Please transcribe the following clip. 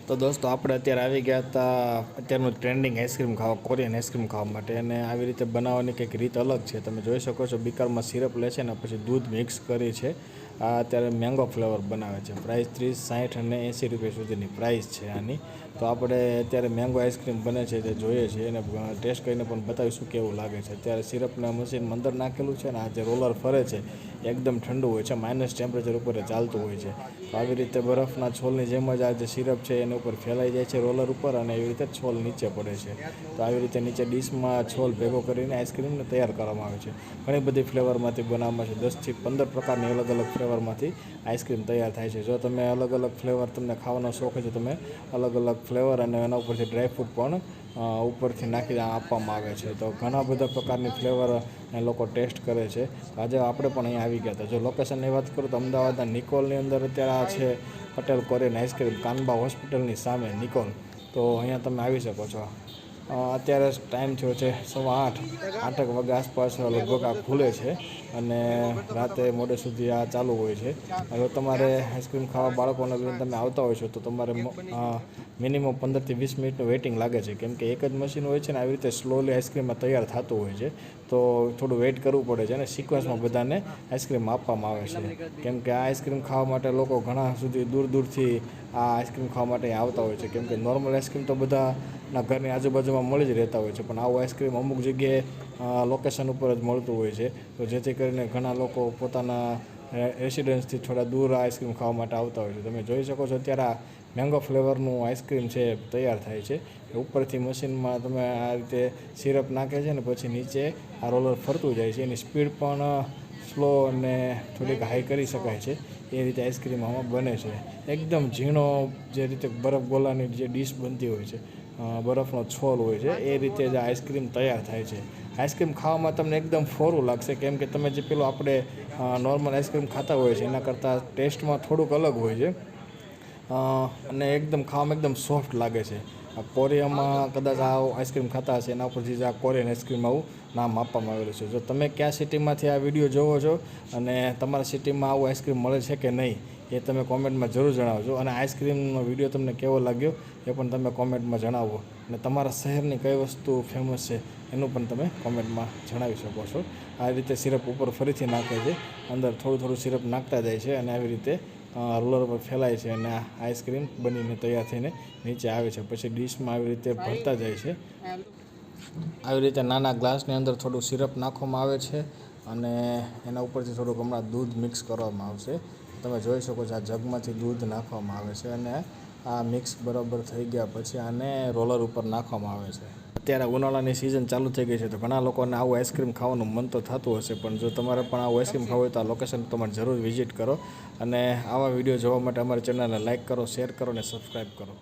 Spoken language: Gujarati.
તો દોસ્તો આપણે અત્યારે આવી ગયા હતા અત્યારનું ટ્રેન્ડિંગ આઈસ્ક્રીમ ખાવા, કોરિયન આઈસ્ક્રીમ ખાવા માટે. અને આવી રીતે બનાવવાની કંઈક રીત અલગ છે. તમે જોઈ શકો છો બીકરમાં સિરપ લે છે ને પછી દૂધ મિક્સ કરી છે. આ અત્યારે મેંગો ફ્લેવર બનાવે છે. પ્રાઇસ 30, 60 અને 80 રૂપિયા સુધીની પ્રાઇસ છે આની. તો આપણે અત્યારે મેંગો આઈસ્ક્રીમ બને છે તે જોઈએ છીએ અને ટેસ્ટ કરીને પણ બતાવીશું કેવું લાગે છે. અત્યારે સિરપના મશીનમાં અંદર નાખેલું છે ને આ જે રોલર ફરે છે એકદમ ઠંડુ હોય છે, માઇનસ ટેમ્પરેચર ઉપર ચાલતું હોય છે. તો આવી રીતે બરફના છોલની જેમ જ આ જે સિરપ છે એની ઉપર ફેલાઈ જાય છે રોલર ઉપર અને એવી રીતે છોલ નીચે પડે છે. તો આવી રીતે નીચે ડીશમાં છોલ ભેગો કરીને આઈસ્ક્રીમને તૈયાર કરવામાં આવે છે. ઘણી બધી ફ્લેવરમાંથી બનાવવામાં છે. 10 થી 15 પ્રકારની અલગ અલગ ફ્લેવરમાંથી આઈસ્ક્રીમ તૈયાર થાય છે. જો તમે અલગ અલગ ફ્લેવર તમને ખાવાનો શોખ હોય તો તમે અલગ અલગ ફ્લેવર અને એના ઉપરથી ડ્રાયફ્રૂટ પણ ઉપરથી નાખી આપવામાં આવે છે. તો ઘણા બધા પ્રકારની ફ્લેવર લોકો ટેસ્ટ કરે છે. આજે આપણે પણ અહીંયા આવી ગયા હતા. જો લોકેશનની વાત કરું તો અમદાવાદના નિકોલની અંદર અત્યારે આ છે પટેલ કોરિયન આઈસ્ક્રીમ, કાનબા હોસ્પિટલની સામે નિકોલ. તો અહીંયા તમે આવી શકો છો. અત્યારે ટાઈમ થયો છે 8:15, 8 વાગે આસપાસ લગભગ આ ખુલે છે અને રાતે મોડે સુધી આ ચાલુ હોય છે. હવે તમારે આઈસ્ક્રીમ ખાવા બાળકોને લઈને તમે આવતા હોય છો તો તમારે મિનિમમ 15 થી 20 મિનિટનું વેઇટિંગ લાગે છે. કેમ કે એક જ મશીન હોય છે ને આવી રીતે સ્લોલી આઈસ્ક્રીમમાં તૈયાર થતું હોય છે. તો થોડું વેઇટ કરવું પડે છે અને સિક્વન્સમાં બધાને આઈસ્ક્રીમ આપવામાં આવે છે. કેમ કે આ આઈસ્ક્રીમ ખાવા માટે લોકો ઘણા સુધી દૂર દૂરથી આ આઈસ્ક્રીમ ખાવા માટે આવતા હોય છે. કેમ કે નોર્મલ આઈસ્ક્રીમ તો બધાના ઘરની આજુબાજુમાં મળી જ રહેતા હોય છે, પણ આવું આઈસ્ક્રીમ અમુક જગ્યાએ લોકેશન ઉપર જ મળતું હોય છે. તો જેથી કરીને ઘણા લોકો પોતાના રેસિડન્સથી થોડા દૂર આઈસ્ક્રીમ ખાવા માટે આવતા હોય છે. તમે જોઈ શકો છો અત્યારે આ મેંગો ફ્લેવરનું આઈસ્ક્રીમ છે તૈયાર થાય છે. ઉપરથી મશીનમાં તમે આ રીતે સિરપ નાખે છે ને પછી નીચે આ રોલર ફરતું જાય છે. એની સ્પીડ પણ સ્લો અને થોડીક હાઈ કરી શકાય છે. એ રીતે આઈસ્ક્રીમ આમાં બને છે. એકદમ ઝીણો જે રીતે બરફ ગોલાની જે ડીશ બનતી હોય છે, બરફનો છોલ હોય છે, એ રીતે જ આઈસ્ક્રીમ તૈયાર થાય છે. આઈસ્ક્રીમ ખાવામાં તમને એકદમ ફોરું લાગશે. કેમ કે તમે જે પેલો આપણે નોર્મલ આઈસ્ક્રીમ ખાતા હોય છે એના કરતાં ટેસ્ટમાં થોડુંક અલગ હોય છે અને એકદમ ખાવામાં એકદમ સોફ્ટ લાગે છે. કોરિયામાં કદાચ આ આઈસ્ક્રીમ ખાતા હશે એના ઉપરથી જ આ કોરિયન આઈસ્ક્રીમ આવું નામ આપવામાં આવેલું છે. જો તમે કયા સિટીમાંથી આ વિડીયો જોવો છો અને તમારા સિટીમાં આવું આઈસ્ક્રીમ મળે છે કે નહીં એ તમે કોમેન્ટમાં જરૂર જણાવજો. અને આઈસ્ક્રીમનો વિડીયો તમને કેવો લાગ્યો એ પણ તમે કોમેન્ટમાં જણાવો. અને તમારા શહેરની કઈ વસ્તુ ફેમસ છે એનું પણ તમે કોમેન્ટમાં જણાવી શકો છો. આ રીતે સિરપ ઉપર ફરીથી નાખે છે, અંદર થોડું થોડું સિરપ નાખતા જાય છે અને આવી રીતે રોલર પર ફેલાય છે અને આઈસ્ક્રીમ બનીને તૈયાર થઈને નીચે આવે છે. પછી ડીશમાં આવી રીતે ભરતા જાય છે. આવી રીતે નાના ગ્લાસની અંદર થોડું સિરપ નાખવામાં આવે છે અને એના ઉપરથી થોડુંક હમણાં દૂધ મિક્સ કરવામાં આવશે. તમે જોઈ શકો છો આ જગમાંથી દૂધ નાખવામાં આવે છે અને આ મિક્સ બરાબર થઈ ગયા પછી આને રોલર ઉપર નાખવામાં આવે છે. અત્યારે ઉનાળાની સિઝન ચાલુ થઈ ગઈ છે તો ઘણા લોકોને આવું આઈસ્ક્રીમ ખાવાનું મન તો થતું હશે, પણ જો તમારે પણ આવું આઈસ્ક્રીમ ખાવું હોય તો આ લોકેશન તમારે જરૂર વિઝિટ કરો અને આવા વિડીયો જોવા માટે અમારી ચેનલને લાઇક કરો, શેર કરો અને સબસ્ક્રાઈબ કરો.